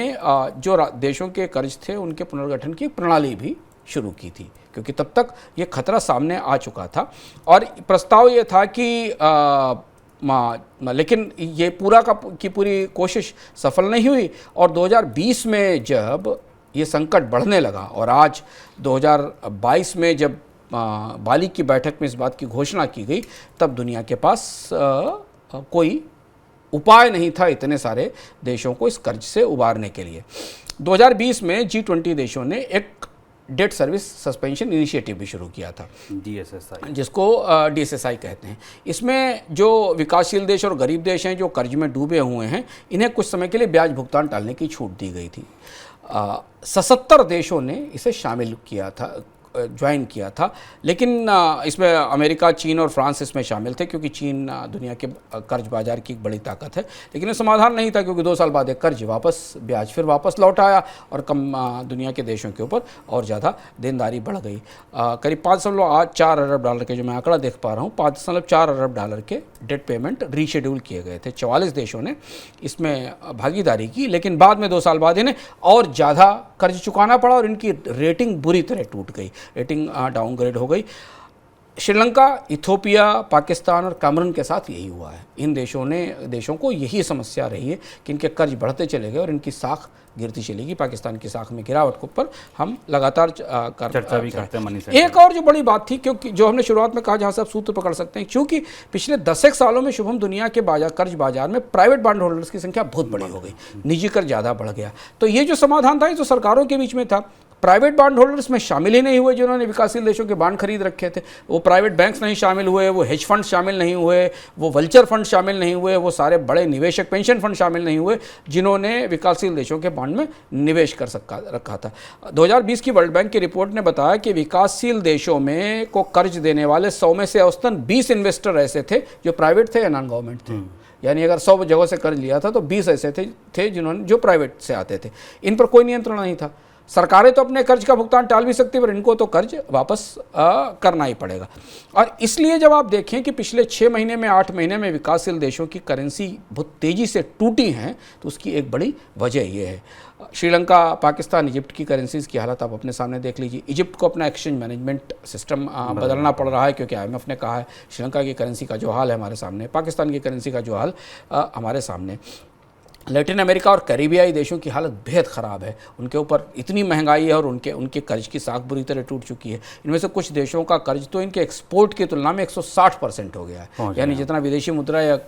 जो देशों के कर्ज थे उनके पुनर्गठन की प्रणाली भी शुरू की थी, क्योंकि तब तक ये खतरा सामने आ चुका था और प्रस्ताव ये था कि लेकिन ये पूरी कोशिश सफल नहीं हुई। और 2020 में जब ये संकट बढ़ने लगा और आज 2022 में जब बाली की बैठक में इस बात की घोषणा की गई, तब दुनिया के पास कोई उपाय नहीं था इतने सारे देशों को इस कर्ज से उबारने के लिए। 2020 में G20 देशों ने एक डेट सर्विस सस्पेंशन इनिशिएटिव भी शुरू किया था, DSSI, जिसको DSSI कहते हैं। इसमें जो विकासशील देश और गरीब देश हैं जो कर्ज में डूबे हुए हैं, इन्हें कुछ समय के लिए ब्याज भुगतान टालने की छूट दी गई थी। 77 देशों ने इसे शामिल किया था, ज्वाइन किया था, लेकिन इसमें अमेरिका, चीन और फ्रांस इसमें शामिल थे क्योंकि चीन दुनिया के कर्ज बाजार की एक बड़ी ताकत है। लेकिन ये समाधान नहीं था क्योंकि 2 साल बाद एक कर्ज ब्याज फिर वापस लौट आया और दुनिया के देशों के ऊपर और ज़्यादा देनदारी बढ़ गई। करीब 5.4 अरब डॉलर के, जो मैं आंकड़ा देख पा रहा हूँ, 5.4 अरब डॉलर के डेट पेमेंट रीशेड्यूल किए गए थे। 44 देशों ने इसमें भागीदारी की, लेकिन बाद में 2 साल बाद इन्हें और ज़्यादा कर्ज चुकाना पड़ा और इनकी रेटिंग बुरी तरह टूट गई, रेटिंग डाउनग्रेड हो गई। श्रीलंका, इथियोपिया, पाकिस्तान और कैमरून के साथ यही हुआ है। इन देशों को यही समस्या रही है कि इनके कर्ज बढ़ते चले गए और इनकी साख गिरती चलेगी। पाकिस्तान की साख में गिरावट के ऊपर हम लगातार चर्चा भी करते हैं। एक और जो बड़ी बात थी, क्योंकि जो हमने शुरुआत में कहा, जहाँ से आप सूत्र पकड़ सकते हैं, क्योंकि पिछले 10 सालों में शुभम दुनिया के कर्ज बाजार में प्राइवेट बॉन्ड होल्डर्स की संख्या बहुत बड़ी हो गई, निजी कर्ज ज़्यादा बढ़ गया। तो ये जो समाधान था, ये तो सरकारों के बीच में था, प्राइवेट बॉन्ड होल्डर्स में शामिल ही नहीं हुए जिन्होंने विकासशील देशों के बॉन्ड खरीद रखे थे। वो प्राइवेट बैंक्स नहीं शामिल हुए, वो हेज फंड शामिल नहीं हुए, वो वल्चर फंड शामिल नहीं हुए, वो सारे बड़े निवेशक पेंशन फंड शामिल नहीं हुए जिन्होंने विकासशील देशों के बॉन्ड में निवेश कर रखा था। 2020 की वर्ल्ड बैंक की रिपोर्ट ने बताया कि विकासशील देशों में को कर्ज देने वाले 100 में से औसतन 20 इन्वेस्टर ऐसे थे जो प्राइवेट थे या नॉन गवर्नमेंट थे। यानी अगर 100 जगहों से कर्ज लिया था तो 20 ऐसे थे जिन्होंने जो प्राइवेट से आते थे। इन पर कोई नियंत्रण नहीं था। सरकारें तो अपने कर्ज का भुगतान टाल भी सकती, पर इनको तो कर्ज वापस करना ही पड़ेगा। और इसलिए जब आप देखें कि पिछले 6 महीने में 8 महीने में विकासशील देशों की करेंसी बहुत तेज़ी से टूटी हैं, तो उसकी एक बड़ी वजह ये है। श्रीलंका, पाकिस्तान, इजिप्ट की करेंसीज़ की हालत आप अपने सामने देख लीजिए। इजिप्ट को अपना एक्सचेंज मैनेजमेंट सिस्टम बदलना पड़ रहा है क्योंकि IMF ने कहा है। श्रीलंका की करेंसी का जो हाल है हमारे सामने, पाकिस्तान की करेंसी का जो हाल हमारे सामने। लैटिन अमेरिका और कैरिबियाई देशों की हालत बेहद ख़राब है। उनके ऊपर इतनी महंगाई है और उनके कर्ज की साख बुरी तरह टूट चुकी है। इनमें से कुछ देशों का कर्ज तो इनके एक्सपोर्ट की तुलना में 160% हो गया है। यानी जितना विदेशी मुद्रा या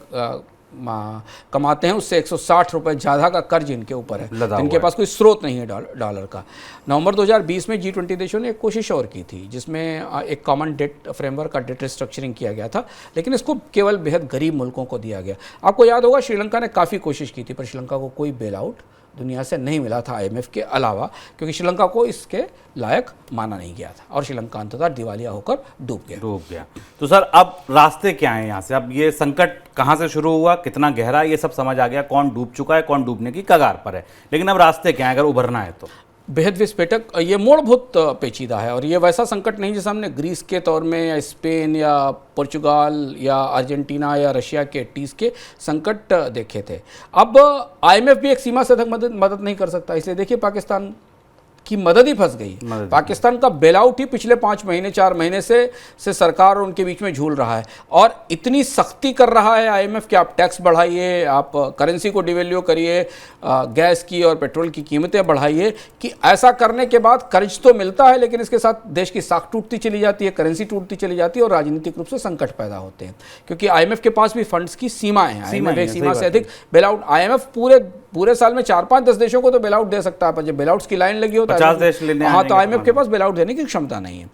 कमाते हैं उससे 160 रुपये ज़्यादा का कर्ज इनके ऊपर है। इनके पास कोई स्रोत नहीं है डॉलर का। नवंबर 2020 में G20 देशों ने एक कोशिश और की थी जिसमें एक कॉमन डेट फ्रेमवर्क का डेट रिस्ट्रक्चरिंग किया गया था, लेकिन इसको केवल बेहद गरीब मुल्कों को दिया गया। आपको याद होगा श्रीलंका ने काफ़ी कोशिश की थी, पर श्रीलंका को कोई बेल आउट दुनिया से नहीं मिला था IMF के अलावा, क्योंकि श्रीलंका को इसके लायक माना नहीं गया था और श्रीलंका अंततः दिवालिया होकर डूब गया। तो सर अब रास्ते क्या हैं यहाँ से? अब ये संकट कहाँ से शुरू हुआ, कितना गहरा, ये सब समझ आ गया, कौन डूब चुका है, कौन डूबने की कगार पर है, लेकिन अब रास्ते क्या हैं अगर उभरना है तो? बेहद विस्फोटक, ये मोड़ बहुत पेचीदा है और ये वैसा संकट नहीं जैसा हमने ग्रीस के तौर में या स्पेन या पुर्तगाल या अर्जेंटीना या रशिया के 80s के संकट देखे थे। अब IMF भी एक सीमा से तक मदद नहीं कर सकता, इसलिए देखिए पाकिस्तान की मदद ही फंस गई। पाकिस्तान का बेल आउट ही पिछले 5 महीने 4 महीने से सरकार और उनके बीच में झूल रहा है और इतनी सख्ती कर रहा है IMF कि आप टैक्स बढ़ाइए, आप करेंसी को डिवैल्यू करिए, गैस की और पेट्रोल की कीमतें बढ़ाइए, कि ऐसा करने के बाद कर्ज तो मिलता है लेकिन इसके साथ देश की साख टूटती चली जाती है, करेंसी टूटती चली जाती है और राजनीतिक रूप से संकट पैदा होते हैं, क्योंकि IMF के पास भी फंड्स की सीमाएं हैं। सीमा से अधिक बेल आउट IMF पूरे साल में 4-5-10 देशों को तो बेल आउट दे सकता है, पर जब बेल आउट्स की लाइन लगी हो 50 देश लेने, हाँ, तो IMF के पास बेल आउट देने की क्षमता नहीं है।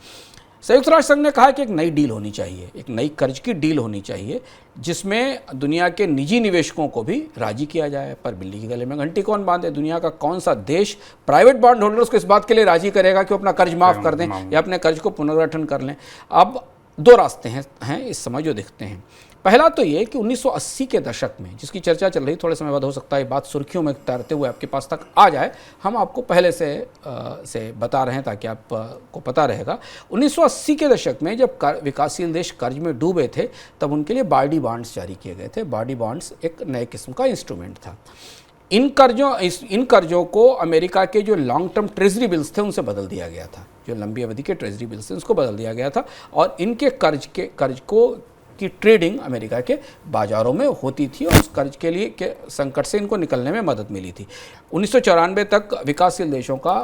संयुक्त राष्ट्र संघ ने कहा कि एक नई डील होनी चाहिए, एक नई कर्ज की डील होनी चाहिए जिसमें दुनिया के निजी निवेशकों को भी राजी किया जाए। पर बिल्ली के गले में घंटी कौन बांधे? दुनिया का कौन सा देश प्राइवेट बॉन्ड होल्डर्स को इस बात के लिए राजी करेगा कि वो अपना कर्ज माफ कर दें या अपने कर्ज को पुनर्गठन कर लें? अब 2 रास्ते हैं इस समय जो दिखते हैं। पहला तो ये कि 1980 के दशक में जिसकी चर्चा चल रही, थोड़े समय बाद हो सकता है बात सुर्खियों में तैरते हुए आपके पास तक आ जाए, हम आपको पहले से बता रहे हैं ताकि आपको पता रहेगा। 1980 के दशक में जब विकासशील देश कर्ज में डूबे थे तब उनके लिए बार्डी बॉन्ड्स जारी किए गए थे। बार्डी बॉन्ड्स एक नए किस्म का इंस्ट्रूमेंट था। इन कर्जों को अमेरिका के जो लॉन्ग टर्म ट्रेजरी बिल्स थे उनसे बदल दिया गया था। जो लंबी अवधि के ट्रेजरी बिल्स थे उसको बदल दिया गया था और इनके कर्ज की ट्रेडिंग अमेरिका के बाजारों में होती थी और उस कर्ज के लिए के संकट से इनको निकलने में मदद मिली थी। 1994 तक विकासशील देशों का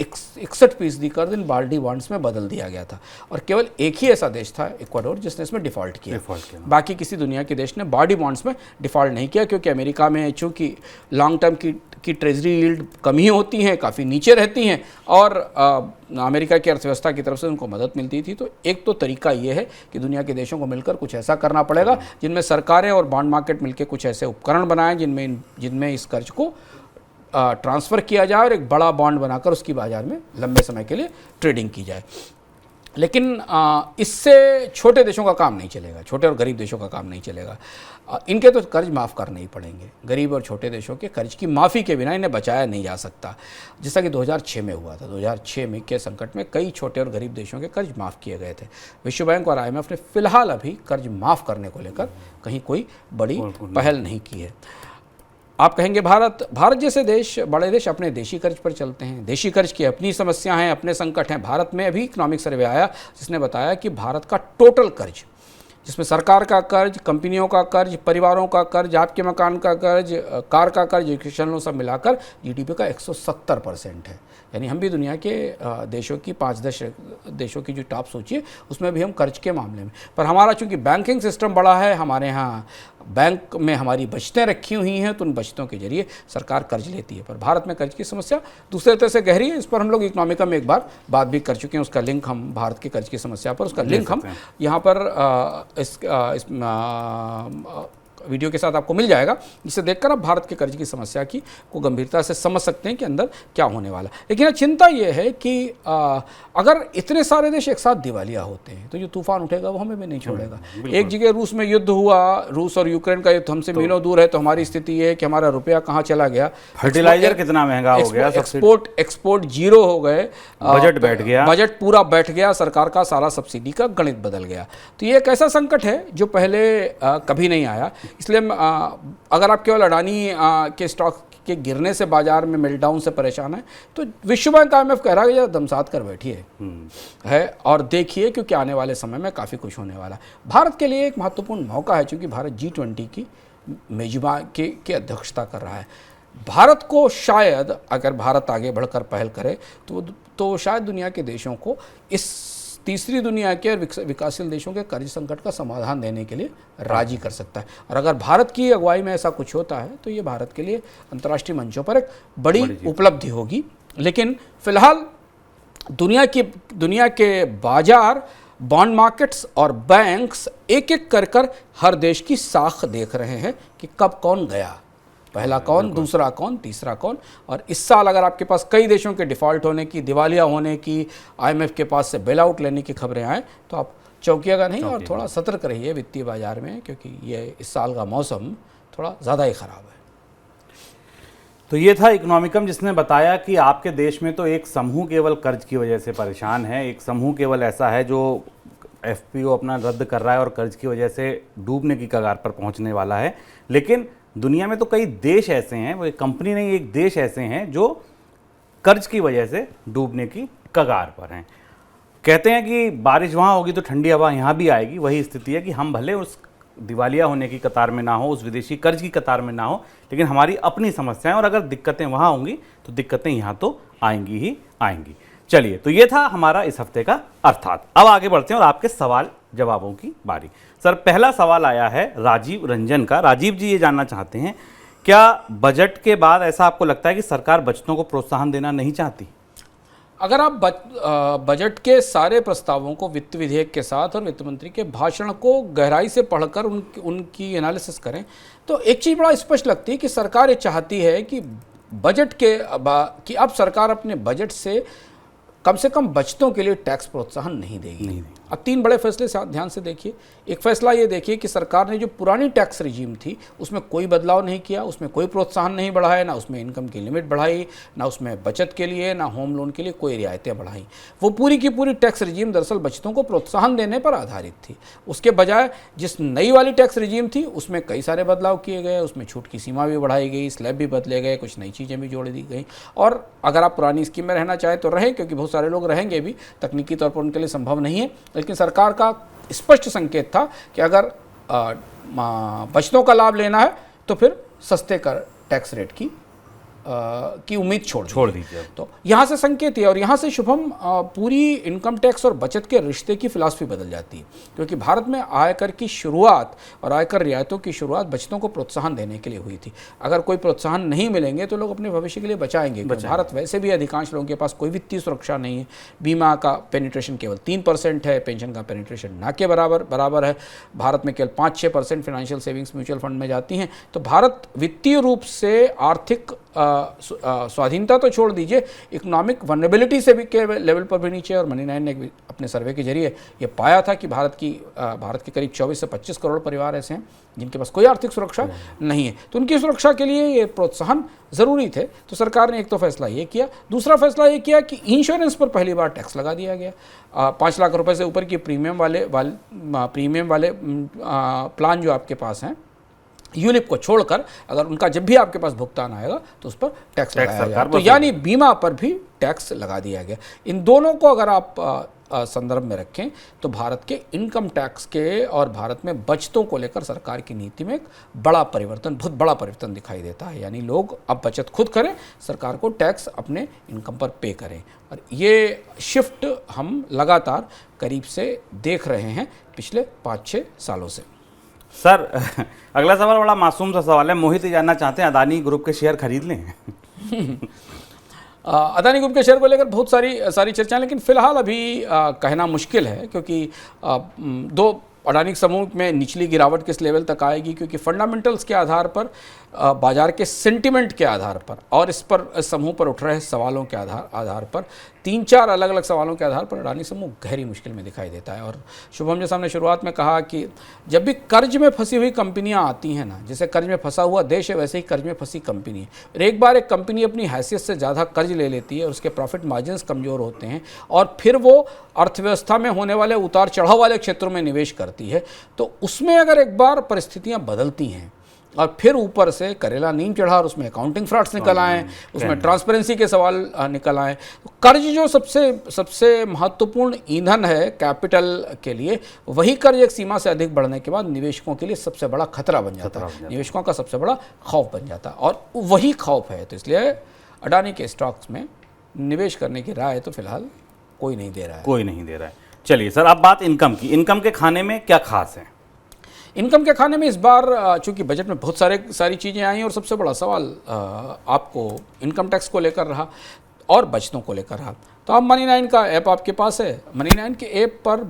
61% कर्ज इन बार्डी बॉन्ड्स में बदल दिया गया था और केवल एक ही ऐसा देश था, इक्वाडोर, जिसने इसमें डिफ़ॉल्ट किया। बाकी किसी दुनिया के देश ने बार्डी बॉन्ड्स में डिफ़ॉल्ट नहीं किया, क्योंकि अमेरिका में चूँकि लॉन्ग टर्म की ट्रेजरी यील्ड कम ही होती हैं, काफ़ी नीचे रहती हैं और अमेरिका की अर्थव्यवस्था की तरफ से उनको मदद मिलती थी। तो एक तो तरीका ये है कि दुनिया के देशों को मिलकर कुछ ऐसा करना पड़ेगा जिनमें सरकारें और बॉन्ड मार्केट मिलकर कुछ ऐसे उपकरण बनाएं जिनमें इस कर्ज को ट्रांसफ़र किया जाए और एक बड़ा बॉन्ड बनाकर उसकी बाजार में लंबे समय के लिए ट्रेडिंग की जाए। लेकिन इससे छोटे देशों का काम नहीं चलेगा, छोटे और गरीब देशों का काम नहीं चलेगा। इनके तो कर्ज माफ़ करने ही पड़ेंगे। गरीब और छोटे देशों के कर्ज की माफ़ी के बिना इन्हें बचाया नहीं जा सकता, जैसा कि 2006 में हुआ था। 2006 में के संकट में कई छोटे और गरीब देशों के कर्ज माफ़ किए गए थे। विश्व बैंक और IMF ने फिलहाल अभी कर्ज माफ़ करने को लेकर कहीं कोई बड़ी पहल नहीं की है। आप कहेंगे भारत जैसे देश, बड़े देश अपने देशी कर्ज पर चलते हैं। देशी कर्ज की अपनी समस्या हैं, अपने संकट हैं। भारत में अभी इकोनॉमिक सर्वे आया जिसने बताया कि भारत का टोटल कर्ज, जिसमें सरकार का कर्ज, कंपनियों का कर्ज, परिवारों का कर्ज, आपके मकान का कर्ज, कार का कर्ज, एजुकेशन लोन सब मिलाकर GDP का 170% है। यानी हम भी दुनिया के देशों की 5-10 देशों की जो टॉप सोचिए उसमें भी हम कर्ज के मामले में, पर हमारा चूंकि बैंकिंग सिस्टम बड़ा है, हमारे यहाँ बैंक में हमारी बचतें रखी हुई हैं तो उन बचतों के जरिए सरकार कर्ज लेती है। पर भारत में कर्ज की समस्या दूसरे तरह से गहरी है। इस पर हम लोग इकोनॉमिका में एक बार बात भी कर चुके हैं। उसका लिंक हम भारत के कर्ज की समस्या पर उसका लिंक हम यहाँ पर इस वीडियो के साथ आपको मिल जाएगा, जिसे देखकर आप भारत के कर्ज की समस्या की को गंभीरता से समझ सकते हैं कि अंदर क्या होने वाला। लेकिन चिंता ये है कि अगर इतने सारे देश एक साथ दिवालिया होते हैं तो जो तूफान उठेगा वो हमें भी नहीं छोड़ेगा। एक जगह रूस में युद्ध हुआ, रूस और यूक्रेन का युद्ध हमसे मीलों दूर है, तो हमारी स्थिति ये है कि हमारा रुपया कहाँ चला गया, फर्टिलाइजर कितना महंगा हो गया, एक्सपोर्ट जीरो हो गए, बजट बैठ गया, बजट पूरा बैठ गया, सरकार का सारा सब्सिडी का गणित बदल गया। तो ये एक ऐसा संकट है जो पहले कभी नहीं आया। इसलिए अगर आप केवल अडानी के स्टॉक के गिरने से बाजार में मेल्टडाउन से परेशान है तो विश्व बैंक IMF कह रहा है कि दमसात कर बैठिए है और देखिए, क्योंकि आने वाले समय में काफ़ी कुछ होने वाला है। भारत के लिए एक महत्वपूर्ण मौका है, क्योंकि भारत G20 की मेजबान की अध्यक्षता कर रहा है। भारत को शायद, अगर भारत आगे बढ़कर पहल करे तो शायद दुनिया के देशों को इस तीसरी दुनिया के और विकासशील देशों के कर्ज संकट का समाधान देने के लिए राजी कर सकता है। और अगर भारत की अगुवाई में ऐसा कुछ होता है तो ये भारत के लिए अंतर्राष्ट्रीय मंचों पर एक बड़ी उपलब्धि होगी। लेकिन फिलहाल दुनिया के बाजार, बॉन्ड मार्केट्स और बैंक्स एक एक कर हर देश की साख देख रहे हैं कि कब कौन गया, पहला कौन, दूसरा कौन, तीसरा कौन। और इस साल अगर आपके पास कई देशों के डिफ़ॉल्ट होने की, दिवालिया होने की, IMF के पास से बेल आउट लेने की खबरें आए तो आप चौंकिएगा नहीं और थोड़ा सतर्क रहिए वित्तीय बाजार में, क्योंकि ये इस साल का मौसम थोड़ा ज़्यादा ही ख़राब है। तो ये था इकोनॉमिकम, जिसने बताया कि आपके देश में तो एक समूह केवल कर्ज की वजह से परेशान है, एक समूह केवल ऐसा है जो FPO अपना रद्द कर रहा है और कर्ज की वजह से डूबने की कगार पर पहुँचने वाला है। लेकिन दुनिया में तो कई देश ऐसे हैं, वो एक कंपनी नहीं, एक देश ऐसे हैं जो कर्ज की वजह से डूबने की कगार पर हैं। कहते हैं कि बारिश वहाँ होगी तो ठंडी हवा यहाँ भी आएगी। वही स्थिति है कि हम भले उस दिवालिया होने की कतार में ना हो, उस विदेशी कर्ज की कतार में ना हो, लेकिन हमारी अपनी समस्याएं, और अगर दिक्कतें वहाँ होंगी तो दिक्कतें यहाँ तो आएंगी ही आएंगी। चलिए, तो ये था हमारा इस हफ्ते का अर्थात। अब आगे बढ़ते हैं और आपके सवाल जवाबों की बारी। सर, पहला सवाल आया है राजीव रंजन का। राजीव जी ये जानना चाहते हैं, क्या बजट के बाद ऐसा आपको लगता है कि सरकार बचतों को प्रोत्साहन देना नहीं चाहती? अगर आप बजट के सारे प्रस्तावों को वित्त विधेयक के साथ और वित्त मंत्री के भाषण को गहराई से पढ़कर उनकी एनालिसिस करें तो एक चीज़ बड़ा स्पष्ट लगती है कि सरकार ये चाहती है कि बजट कि अब सरकार अपने बजट से कम बचतों के लिए टैक्स प्रोत्साहन नहीं देगी। अब 3 बड़े फैसले ध्यान से देखिए। एक फैसला ये देखिए कि सरकार ने जो पुरानी टैक्स रिजीम थी उसमें कोई बदलाव नहीं किया, उसमें कोई प्रोत्साहन नहीं बढ़ाया, ना उसमें इनकम की लिमिट बढ़ाई, ना उसमें बचत के लिए, ना होम लोन के लिए कोई रियायतें बढ़ाई। वो पूरी की पूरी टैक्स रिजीम दरअसल बचतों को प्रोत्साहन देने पर आधारित थी। उसके बजाय जिस नई वाली टैक्स रिजीम थी उसमें कई सारे बदलाव किए गए, उसमें छूट की सीमा भी बढ़ाई गई, स्लैब भी बदले गए, कुछ नई चीज़ें भी जोड़ दी गई। और अगर आप पुरानी स्कीम में रहना चाहें तो रहें, क्योंकि बहुत सारे लोग रहेंगे भी, तकनीकी तौर पर उनके लिए संभव नहीं है। लेकिन सरकार का स्पष्ट संकेत था कि अगर बचतों का लाभ लेना है तो फिर सस्ते कर टैक्स रेट की उम्मीद छोड़ दीजिए। तो यहाँ से संकेत है, और यहाँ से शुभम पूरी इनकम टैक्स और बचत के रिश्ते की फिलॉसफी बदल जाती है, क्योंकि भारत में आयकर की शुरुआत और आयकर रियायतों की शुरुआत बचतों को प्रोत्साहन देने के लिए हुई थी। अगर कोई प्रोत्साहन नहीं मिलेंगे तो लोग अपने भविष्य के लिए बचाएंगे। भारत वैसे भी अधिकांश लोगों के पास कोई वित्तीय सुरक्षा नहीं है। बीमा का पेनिट्रेशन केवल 3% है, पेंशन का पेनिट्रेशन ना के बराबर है। भारत में केवल 5-6% फाइनेंशियल सेविंग्स म्यूचुअल फंड में जाती हैं। तो भारत वित्तीय रूप से आर्थिक स्वाधीनता तो छोड़ दीजिए, इकोनॉमिक वनरेबिलिटी से भी के लेवल पर भी नीचे। और मनी 9 ने अपने सर्वे के जरिए ये पाया था कि भारत के करीब 24 से 25 करोड़ परिवार ऐसे हैं जिनके पास कोई आर्थिक सुरक्षा नहीं है। तो उनकी सुरक्षा के लिए ये प्रोत्साहन ज़रूरी थे। तो सरकार ने एक तो फैसला ये किया। दूसरा फैसला ये किया कि इंश्योरेंस पर पहली बार टैक्स लगा दिया गया। 5 लाख रुपए से ऊपर की प्रीमियम वाले प्लान जो आपके पास हैं, यूलिप को छोड़कर, अगर उनका जब भी आपके पास भुगतान आएगा तो उस पर टैक्स लगाया गया। तो यानी बीमा पर भी टैक्स लगा दिया गया। इन दोनों को अगर आप संदर्भ में रखें तो भारत के इनकम टैक्स के और भारत में बचतों को लेकर सरकार की नीति में एक बहुत बड़ा परिवर्तन दिखाई देता है। यानी लोग अब बचत खुद करें, सरकार को टैक्स अपने इनकम पर पे करें। और ये शिफ्ट हम लगातार करीब से देख रहे हैं पिछले 5-6 सालों से। सर अगला सवाल बड़ा मासूम सा सवाल है। मोहित ये जानना चाहते हैं अदानी ग्रुप के शेयर खरीद लें? अदानी ग्रुप के शेयर को लेकर बहुत सारी चर्चाएं, लेकिन फिलहाल अभी कहना मुश्किल है, क्योंकि दो अडानी समूह में निचली गिरावट किस लेवल तक आएगी, क्योंकि फंडामेंटल्स के आधार पर, बाजार के सेंटिमेंट के आधार पर और इस समूह पर उठ रहे सवालों के आधार पर 3-4 अलग अलग सवालों के आधार पर अडानी समूह गहरी मुश्किल में दिखाई देता है। और शुभम जैसा हमने शुरुआत में कहा कि जब भी कर्ज में फंसी हुई कंपनियां आती हैं ना, जैसे कर्ज में फंसा हुआ देश है वैसे ही कर्ज में फंसी कंपनी है। और एक बार एक कंपनी अपनी हैसियत से ज़्यादा कर्ज ले लेती है और उसके प्रॉफिट मार्जिन्स कमज़ोर होते हैं और फिर वो अर्थव्यवस्था में होने वाले उतार चढ़ाव वाले क्षेत्रों में निवेश करती है, तो उसमें अगर एक बार परिस्थितियाँ बदलती हैं और फिर ऊपर से करेला नीम चढ़ा और उसमें अकाउंटिंग फ्रॉड्स निकल आए, उसमें ट्रांसपेरेंसी के सवाल निकल आए, तो कर्ज जो सबसे महत्वपूर्ण ईंधन है कैपिटल के लिए, वही कर्ज एक सीमा से अधिक बढ़ने के बाद निवेशकों के लिए सबसे बड़ा खतरा बन जाता है, निवेशकों का सबसे बड़ा खौफ बन जाता है। और वही खौफ है, तो इसलिए अडानी के स्टॉक्स में निवेश करने की राय तो फिलहाल कोई नहीं दे रहा है। चलिए सर, अब बात इनकम की। इनकम के खाने में क्या खास है? इनकम के खाने में इस बार चूंकि बजट में बहुत सारी चीज़ें आई और सबसे बड़ा सवाल आपको इनकम टैक्स को लेकर रहा और बचतों को लेकर रहा। तो अब Money9 का ऐप आपके पास है। Money9 के ऐप पर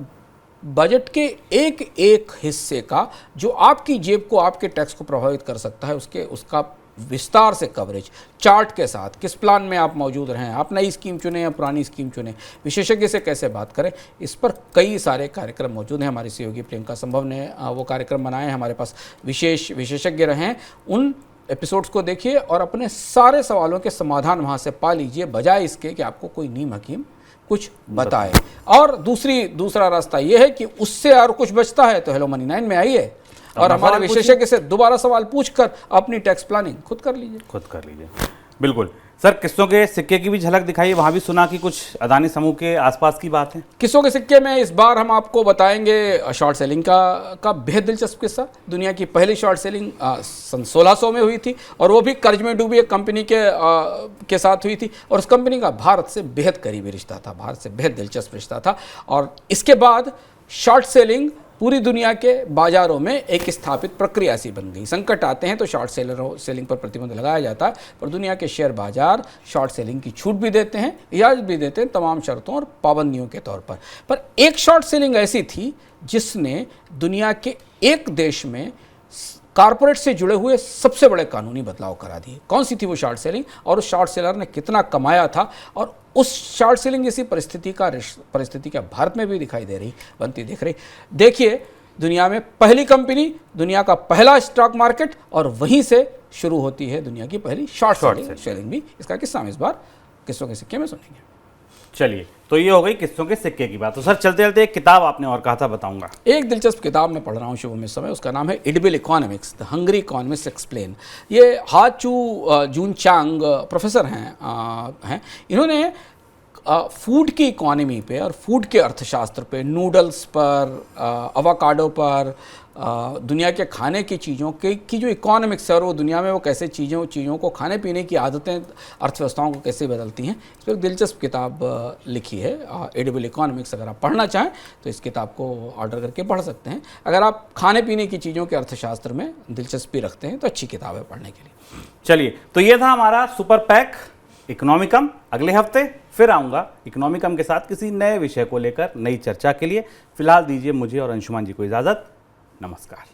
बजट के एक हिस्से का जो आपकी जेब को, आपके टैक्स को प्रभावित कर सकता है, उसका विस्तार से कवरेज चार्ट के साथ, किस प्लान में आप मौजूद रहें, आप नई स्कीम चुनें या पुरानी स्कीम चुनें, विशेषज्ञ से कैसे बात करें, इस पर कई सारे कार्यक्रम मौजूद हैं। हमारी सहयोगी प्रियंका संभव ने वो कार्यक्रम बनाए हैं, हमारे पास विशेषज्ञ रहे हैं। उन एपिसोड्स को देखिए और अपने सारे सवालों के समाधान वहाँ से पा लीजिए, बजाय इसके कि आपको कोई नीम हकीम कुछ बताए। और दूसरा रास्ता ये है कि उससे और कुछ बचता है तो हेलो Money9 में आइए और हमारे विशेषज्ञ से दोबारा सवाल पूछकर अपनी टैक्स प्लानिंग खुद कर लीजिए। बिल्कुल सर, किस्तों के सिक्के की भी झलक दिखाइए। वहाँ भी सुना कि कुछ अदानी समूह के आसपास की बात है। किस्तों के सिक्के में इस बार हम आपको बताएंगे शॉर्ट सेलिंग का बेहद दिलचस्प किस्सा। दुनिया की पहली शॉर्ट सेलिंग सन 1600 में हुई थी और वो भी कर्ज में डूबी एक कंपनी के साथ हुई थी और उस कंपनी का भारत से बेहद करीबी रिश्ता था, भारत से बेहद दिलचस्प रिश्ता था। और इसके बाद शॉर्ट सेलिंग पूरी दुनिया के बाजारों में एक स्थापित प्रक्रिया सी बन गई। संकट आते हैं तो शॉर्ट सेलिंग पर प्रतिबंध लगाया जाता है, पर दुनिया के शेयर बाजार शॉर्ट सेलिंग की छूट भी देते हैं, इजाज़त भी देते हैं तमाम शर्तों और पाबंदियों के तौर पर एक शॉर्ट सेलिंग ऐसी थी जिसने दुनिया के एक देश में कारपोरेट से जुड़े हुए सबसे बड़े कानूनी बदलाव करा दिए। कौन सी थी वो शॉर्ट सेलिंग और उस शॉर्ट सेलर ने कितना कमाया था, और उस शॉर्ट सेलिंग जैसी परिस्थिति क्या भारत में भी दिखाई बनती दिख रही। देखिए, दुनिया में पहली कंपनी, दुनिया का पहला स्टॉक मार्केट, और वहीं से शुरू होती है दुनिया की पहली शॉर्ट सेलिंग भी। इसका किस्सा हम इस बार किस्तों के सिक्के में सुनेंगे। चलिए, तो ये हो गई किस्तों के सिक्के की बात। तो सर चलते चलते एक किताब आपने और कहा था, बताऊंगा। एक दिलचस्प किताब मैं पढ़ रहा हूँ शुभ इस समय, उसका नाम है edible economics, the hungry economist explain. ये हा जून चांग प्रोफेसर हैं। इन्होंने फूड की इकोनॉमी पे और फूड के अर्थशास्त्र पे, नूडल्स पर, अवाकाडो पर, दुनिया के खाने की चीज़ों की जो इकोनॉमिक्स है और वो दुनिया में वो कैसे चीज़ों को, खाने पीने की आदतें अर्थव्यवस्थाओं को कैसे बदलती हैं, इस पर एक दिलचस्प किताब लिखी है एडिबल इकोनॉमिक्स। अगर आप पढ़ना चाहें तो इस किताब को ऑर्डर करके पढ़ सकते हैं। अगर आप खाने पीने की चीज़ों के अर्थशास्त्र में दिलचस्पी रखते हैं तो अच्छी किताब है पढ़ने के लिए। चलिए, तो ये था हमारा सुपर पैक इकोनॉमिकम। अगले हफ्ते फिर आऊँगा इकोनॉमिकम के साथ किसी नए विषय को लेकर नई चर्चा के लिए। फिलहाल दीजिए मुझे और अंशुमान जी को इजाज़त। नमस्कार।